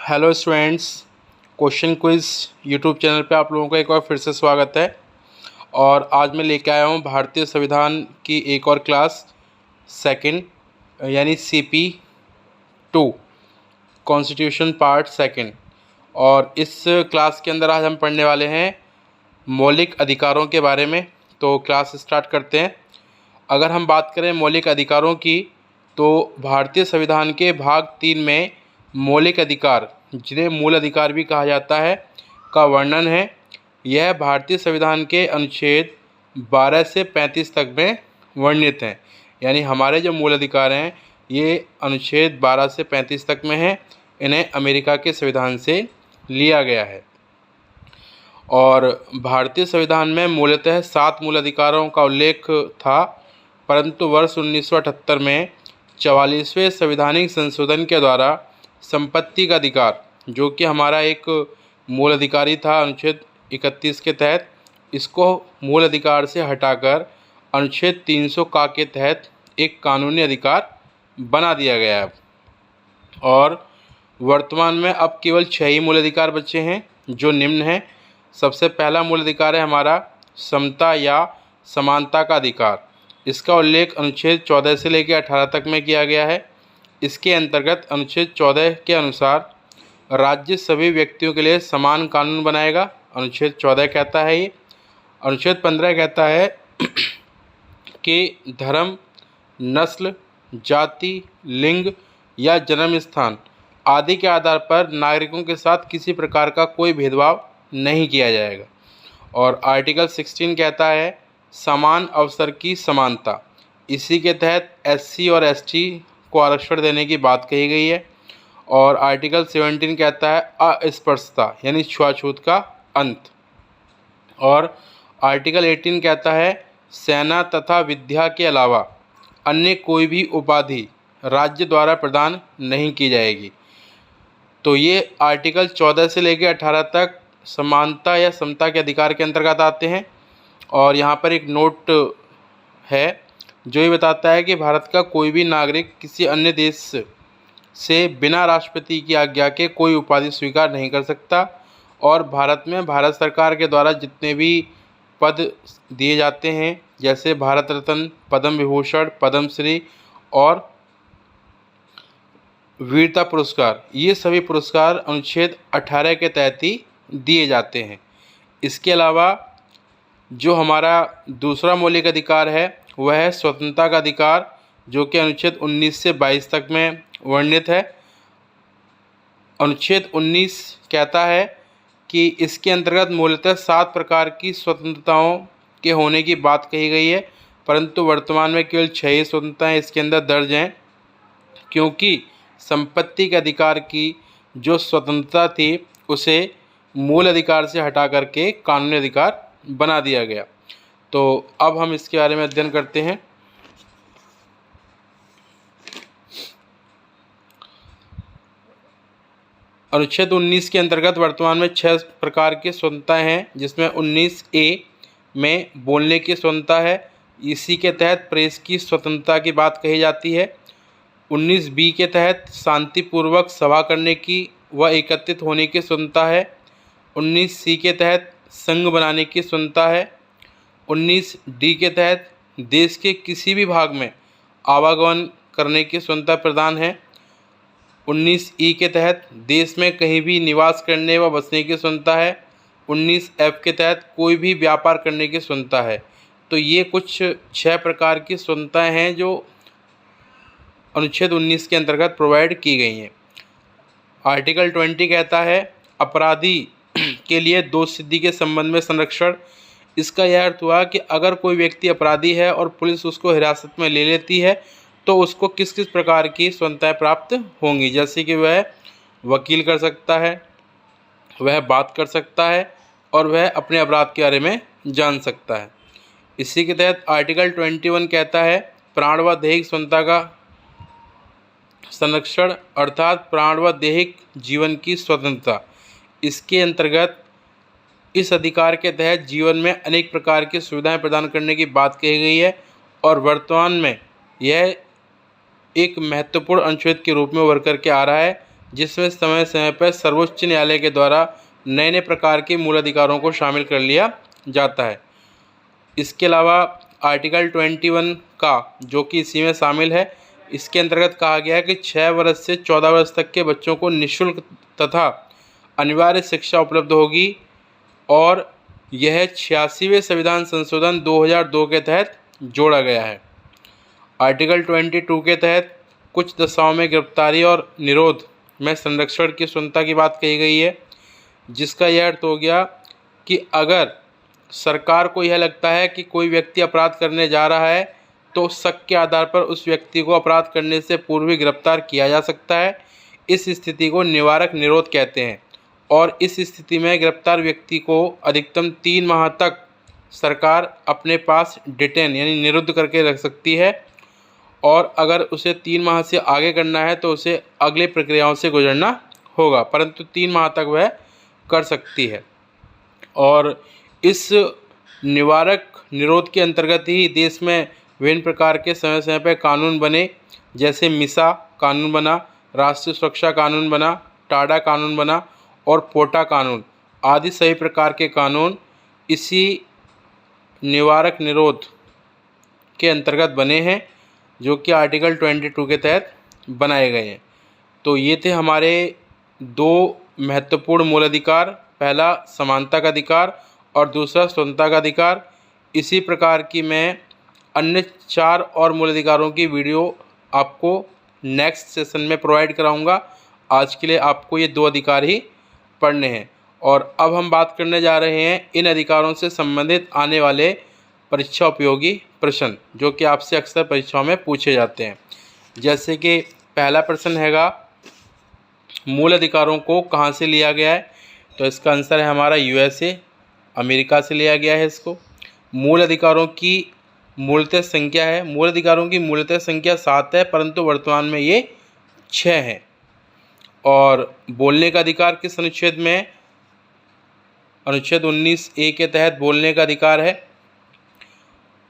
Hello students, question quiz YouTube channel पे आप लोगों का एक बार फिर से स्वागत है। और आज मैं लेके आया हूँ भारतीय संविधान की एक और क्लास सेकंड यानी CP2 कॉन्स्टिट्यूशन पार्ट सेकंड। और इस क्लास के अंदर आज हम पढ़ने वाले हैं मौलिक अधिकारों के बारे में। तो क्लास स्टार्ट करते हैं। अगर हम बात करें मौलिक अधिकारों की, तो भारतीय संविधान के भाग 3 में मौलिक अधिकार, जिन्हें मूल अधिकार भी कहा जाता है, का वर्णन है। यह भारतीय संविधान के अनुच्छेद 12 से 35 तक में वर्णित हैं। यानी हमारे जो मूल अधिकार हैं ये अनुच्छेद 12 से 35 तक में हैं। इन्हें अमेरिका के संविधान से लिया गया है। और भारतीय संविधान में मूलतः 7 मूल अधिकारों का उल्लेख था, परंतु वर्ष 1978 में 44वें संवैधानिक संशोधन के द्वारा संपत्ति का अधिकार, जो कि हमारा एक मूल अधिकारी था अनुच्छेद 31 के तहत, इसको मूल अधिकार से हटाकर अनुच्छेद 300 का के तहत एक कानूनी अधिकार बना दिया गया है। और वर्तमान में अब केवल 6 ही मूल अधिकार बचे हैं, जो निम्न हैं। सबसे पहला मूल अधिकार है हमारा समता या समानता का अधिकार। इसका उल्लेख अनुच्छेद 14 से लेकर 18 तक में किया गया है। इसके अंतर्गत अनुच्छेद 14 के अनुसार राज्य सभी व्यक्तियों के लिए समान कानून बनाएगा। अनुच्छेद 14 कहता है ये। अनुच्छेद 15 कहता है कि धर्म, नस्ल, जाति, लिंग या जन्म स्थान आदि के आधार पर नागरिकों के साथ किसी प्रकार का कोई भेदभाव नहीं किया जाएगा। और आर्टिकल 16 कहता है समान अवसर की समानता। इसी के तहत SC और ST को आरक्षण देने की बात कही गई है। और आर्टिकल 17 कहता है अस्पृश्यता यानी छुआछूत का अंत। और आर्टिकल 18 कहता है सेना तथा विद्या के अलावा अन्य कोई भी उपाधि राज्य द्वारा प्रदान नहीं की जाएगी। तो ये आर्टिकल 14 से लेकर 18 तक समानता या समता के अधिकार के अंतर्गत आते हैं। और यहाँ पर एक नोट है जो ये बताता है कि भारत का कोई भी नागरिक किसी अन्य देश से बिना राष्ट्रपति की आज्ञा के कोई उपाधि स्वीकार नहीं कर सकता। और भारत में भारत सरकार के द्वारा जितने भी पद दिए जाते हैं, जैसे भारत रत्न, पद्म विभूषण, पद्मश्री और वीरता पुरस्कार, ये सभी पुरस्कार अनुच्छेद 18 के तहत ही दिए जाते हैं। इसके अलावा जो हमारा दूसरा मौलिक अधिकार है वह है स्वतंत्रता का अधिकार, जो कि अनुच्छेद 19 से 22 तक में वर्णित है। अनुच्छेद 19 कहता है कि इसके अंतर्गत मूलतः 7 प्रकार की स्वतंत्रताओं के होने की बात कही गई है, परंतु वर्तमान में केवल 6 ही स्वतंत्रताएँ इसके अंदर दर्ज हैं, क्योंकि संपत्ति के अधिकार की जो स्वतंत्रता थी उसे मूल अधिकार से हटा करके कानूनी अधिकार बना दिया गया। तो अब हम इसके बारे में अध्ययन करते हैं। अनुच्छेद 19 के अंतर्गत वर्तमान में 6 प्रकार की स्वतंत्रताएं हैं, जिसमें 19A में बोलने की स्वतंत्रता है। इसी के तहत प्रेस की स्वतंत्रता की बात कही जाती है। 19B के तहत शांतिपूर्वक सभा करने की व एकत्रित होने की स्वतंत्रता है। 19C के तहत संघ बनाने की स्वतंत्रता है। 19D के तहत देश के किसी भी भाग में आवागमन करने की स्वतंत्रता प्रदान है। 19E के तहत देश में कहीं भी निवास करने व बसने की स्वतंत्रता है। 19F के तहत कोई भी व्यापार करने की स्वतंत्रता है। तो ये कुछ 6 प्रकार की स्वतंत्रताएं हैं जो अनुच्छेद 19 के अंतर्गत प्रोवाइड की गई हैं। आर्टिकल 20 कहता है अपराधी के लिए दोष सिद्धि के संबंध में संरक्षण। इसका यह अर्थ हुआ कि अगर कोई व्यक्ति अपराधी है और पुलिस उसको हिरासत में ले लेती है तो उसको किस किस प्रकार की स्वतंत्रताएं प्राप्त होंगी, जैसे कि वह वकील कर सकता है, वह बात कर सकता है और वह अपने अपराध के बारे में जान सकता है। इसी के तहत आर्टिकल 21 कहता है प्राण व दैहिक स्वतंत्रता का संरक्षण, अर्थात प्राण व दैहिक जीवन की स्वतंत्रता। इसके अंतर्गत इस अधिकार के तहत जीवन में अनेक प्रकार की सुविधाएं प्रदान करने की बात कही गई है। और वर्तमान में यह एक महत्वपूर्ण अनुच्छेद के रूप में उभर करके आ रहा है, जिसमें समय समय पर सर्वोच्च न्यायालय के द्वारा नए नए प्रकार के मूल अधिकारों को शामिल कर लिया जाता है। इसके अलावा आर्टिकल 21 का, जो कि इसी में शामिल है, इसके अंतर्गत कहा गया है कि 6 वर्ष से 14 वर्ष तक के बच्चों को निःशुल्क तथा अनिवार्य शिक्षा उपलब्ध होगी और यह 86वें संविधान संशोधन 2002 के तहत जोड़ा गया है। आर्टिकल 22 के तहत कुछ दशाओं में गिरफ्तारी और निरोध में संरक्षण की स्वतंत्रता की बात कही गई है, जिसका यह अर्थ हो गया कि अगर सरकार को यह लगता है कि कोई व्यक्ति अपराध करने जा रहा है तो शक के आधार पर उस व्यक्ति को अपराध करने से पूर्व ही गिरफ्तार किया जा सकता है। इस स्थिति को निवारक निरोध कहते हैं और इस स्थिति में गिरफ्तार व्यक्ति को अधिकतम 3 माह तक सरकार अपने पास डिटेन यानी निरुद्ध करके रख सकती है और अगर उसे 3 माह से आगे करना है तो उसे अगले प्रक्रियाओं से गुजरना होगा, परंतु 3 माह तक वह कर सकती है। और इस निवारक निरोध के अंतर्गत ही देश में विभिन्न प्रकार के समय समय पर कानून बने, जैसे मिसा कानून बना, राष्ट्रीय सुरक्षा कानून बना, टाडा कानून बना और पोटा कानून आदि सभी प्रकार के कानून इसी निवारक निरोध के अंतर्गत बने हैं, जो कि आर्टिकल 22 के तहत बनाए गए हैं। तो ये थे हमारे 2 महत्वपूर्ण मूल अधिकार, पहला समानता का अधिकार और दूसरा स्वतंत्रता का अधिकार। इसी प्रकार की मैं अन्य 4 और मूल अधिकारों की वीडियो आपको नेक्स्ट सेशन में प्रोवाइड कराऊंगा। आज के लिए आपको ये 2 अधिकार ही पढ़ने हैं। और अब हम बात करने जा रहे हैं इन अधिकारों से संबंधित आने वाले परीक्षा उपयोगी प्रश्न, जो कि आपसे अक्सर परीक्षाओं में पूछे जाते हैं। जैसे कि पहला प्रश्न हैगा, मूल अधिकारों को कहाँ से लिया गया है? तो इसका आंसर है हमारा USA, अमेरिका से लिया गया है इसको। मूल अधिकारों की मूलतः संख्या है, मूल अधिकारों की मूलतः संख्या 7 है, परंतु वर्तमान में ये 6 हैं। और बोलने का अधिकार किस अनुच्छेद में है? अनुच्छेद 19A के तहत बोलने का अधिकार है।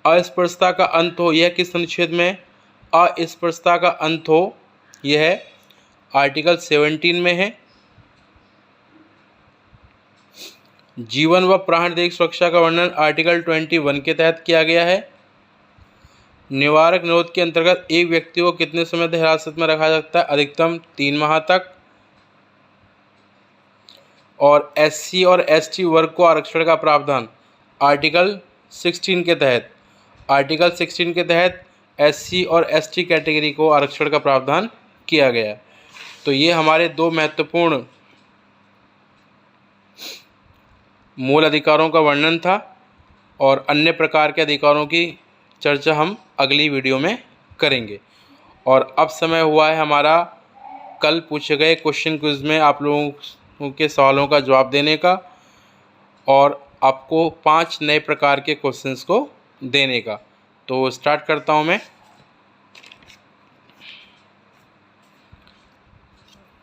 अस्पृश्यता का अंत हो, यह किस अनुच्छेद में है? अस्पृश्यता का अंत हो, यह आर्टिकल 17 में है। जीवन व प्राणदैहिक सुरक्षा का वर्णन आर्टिकल 21 के तहत किया गया है। निवारक निरोध के अंतर्गत एक व्यक्ति को कितने समय तक हिरासत में रखा जा सकता है? अधिकतम 3 माह तक। और SC और ST वर्ग को आरक्षण का प्रावधान आर्टिकल 16 के तहत, आर्टिकल 16 के तहत SC और ST कैटेगरी को आरक्षण का प्रावधान किया गया है। तो ये हमारे 2 महत्वपूर्ण मूल अधिकारों का वर्णन था और अन्य प्रकार के अधिकारों की चर्चा हम अगली वीडियो में करेंगे। और अब समय हुआ है हमारा कल पूछे गए क्वेश्चन क्विज में आप लोगों के सवालों का जवाब देने का और आपको 5 नए प्रकार के क्वेश्चंस को देने का। तो स्टार्ट करता हूं मैं।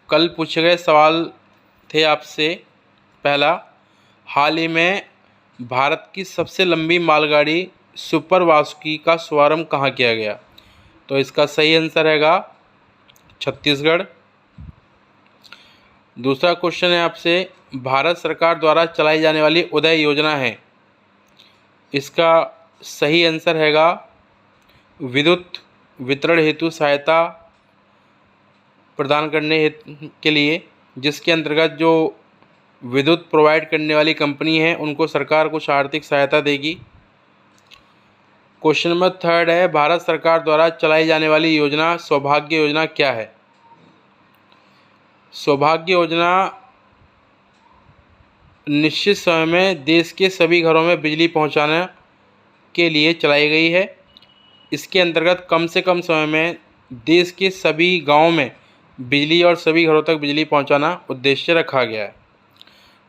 कल पूछे गए सवाल थे आपसे, पहला, हाल ही में भारत की सबसे लंबी मालगाड़ी सुपर वासुकी का शुभारंभ कहाँ किया गया? तो इसका सही आंसर रहेगा छत्तीसगढ़। दूसरा क्वेश्चन है आपसे, भारत सरकार द्वारा चलाई जाने वाली उदय योजना है, इसका सही आंसर हैगा विद्युत वितरण हेतु सहायता प्रदान करने के लिए, जिसके अंतर्गत जो विद्युत प्रोवाइड करने वाली कंपनी है उनको सरकार कुछ आर्थिक सहायता देगी। क्वेश्चन नंबर 3 है, भारत सरकार द्वारा चलाई जाने वाली योजना सौभाग्य योजना क्या है? सौभाग्य योजना निश्चित समय में देश के सभी घरों में बिजली पहुंचाने के लिए चलाई गई है। इसके अंतर्गत कम से कम समय में देश के सभी गांवों में बिजली और सभी घरों तक बिजली पहुंचाना उद्देश्य रखा गया है।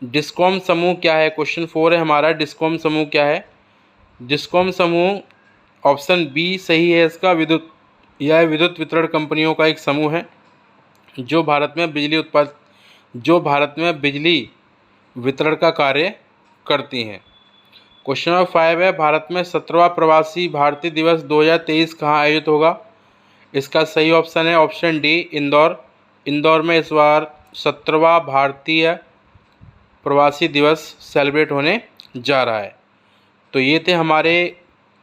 डिस्कॉम समूह क्या है? क्वेश्चन 4 है हमारा, डिस्कॉम समूह क्या है? डिस्कॉम समूह ऑप्शन बी सही है इसका, विद्युत वितरण कंपनियों का एक समूह है जो भारत में बिजली वितरण का कार्य करती हैं। क्वेश्चन नंबर 5 है, भारत में 17वां प्रवासी भारतीय दिवस 2023 कहाँ आयोजित होगा? इसका सही ऑप्शन है ऑप्शन डी, इंदौर। इंदौर में इस बार 17वां भारतीय प्रवासी दिवस सेलिब्रेट होने जा रहा है। तो ये थे हमारे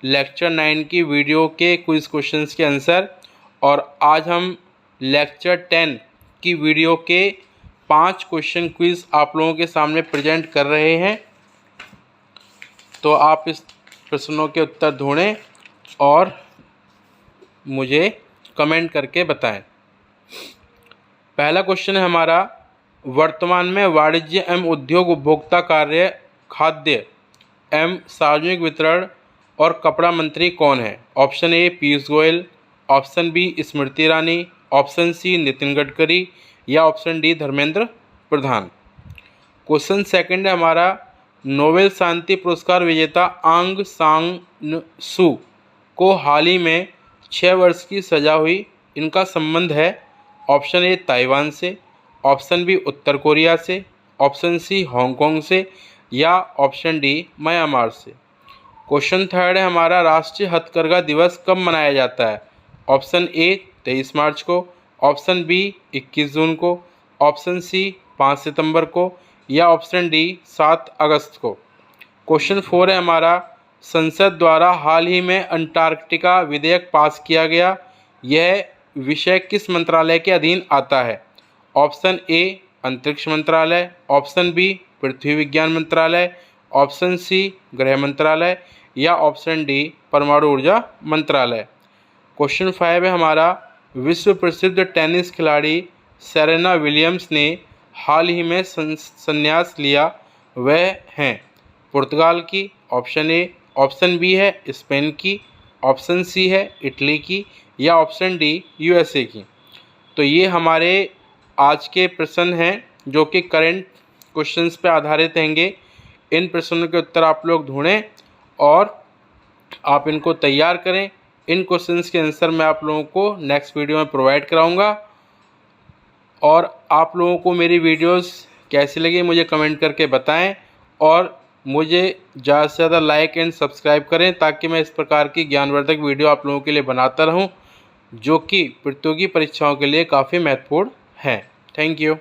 लेक्चर 9 की वीडियो के क्विज़ क्वेश्चंस के आंसर। और आज हम लेक्चर 10 की वीडियो के 5 क्वेश्चन क्विज़ आप लोगों के सामने प्रेजेंट कर रहे हैं। तो आप इस प्रश्नों के उत्तर ढूंढें और मुझे कमेंट करके बताएं। पहला क्वेश्चन है हमारा, वर्तमान में वाणिज्य एवं उद्योग उपभोक्ता कार्य, खाद्य एवं सार्वजनिक वितरण और कपड़ा मंत्री कौन है? Option A Piyush Goyal, option B Smriti Irani, option C Nitin Gadkari या option D Dharmendra Pradhan. Question second है हमारा, नोबेल शांति पुरस्कार विजेता आंग सान सू को हाल ही में 6 वर्ष की सजा हुई, इनका संबंध है? ऑप्शन ए ताइवान से, ऑप्शन बी उत्तर कोरिया से, ऑप्शन सी हांगकांग से या ऑप्शन डी म्यांमार से। क्वेश्चन थर्ड है हमारा, राष्ट्रीय हथकरघा दिवस कब मनाया जाता है? ऑप्शन ए 23 मार्च को, ऑप्शन बी 21 जून को, ऑप्शन सी 5 सितंबर को या ऑप्शन डी 7 अगस्त को। क्वेश्चन 4 है हमारा, संसद द्वारा हाल ही में अंटार्कटिका विधेयक पास किया गया, यह विषय किस मंत्रालय के अधीन आता है? ऑप्शन ए अंतरिक्ष मंत्रालय, ऑप्शन बी पृथ्वी विज्ञान मंत्रालय, ऑप्शन सी गृह मंत्रालय या ऑप्शन डी परमाणु ऊर्जा मंत्रालय। क्वेश्चन 5 है हमारा, विश्व प्रसिद्ध टेनिस खिलाड़ी सेरेना विलियम्स ने हाल ही में संन्यास लिया, वह हैं पुर्तगाल की, ऑप्शन ए, ऑप्शन बी है स्पेन की, ऑप्शन सी है इटली की या ऑप्शन डी यूएसए की। तो ये हमारे आज के प्रश्न हैं जो कि करंट क्वेश्चंस पे आधारित रहेंगे। इन प्रश्नों के उत्तर आप लोग ढूंढें और आप इनको तैयार करें। इन क्वेश्चंस के आंसर मैं आप लोगों को नेक्स्ट वीडियो में प्रोवाइड कराऊंगा। और आप लोगों को मेरी वीडियोस कैसी लगी मुझे कमेंट करके बताएं और मुझे ज़्यादा से ज़्यादा लाइक एंड सब्सक्राइब करें ताकि मैं इस प्रकार की ज्ञानवर्धक वीडियो आप लोगों के लिए बनाता रहूं जो कि प्रतियोगी परीक्षाओं के लिए काफ़ी महत्वपूर्ण हैं। Thank you.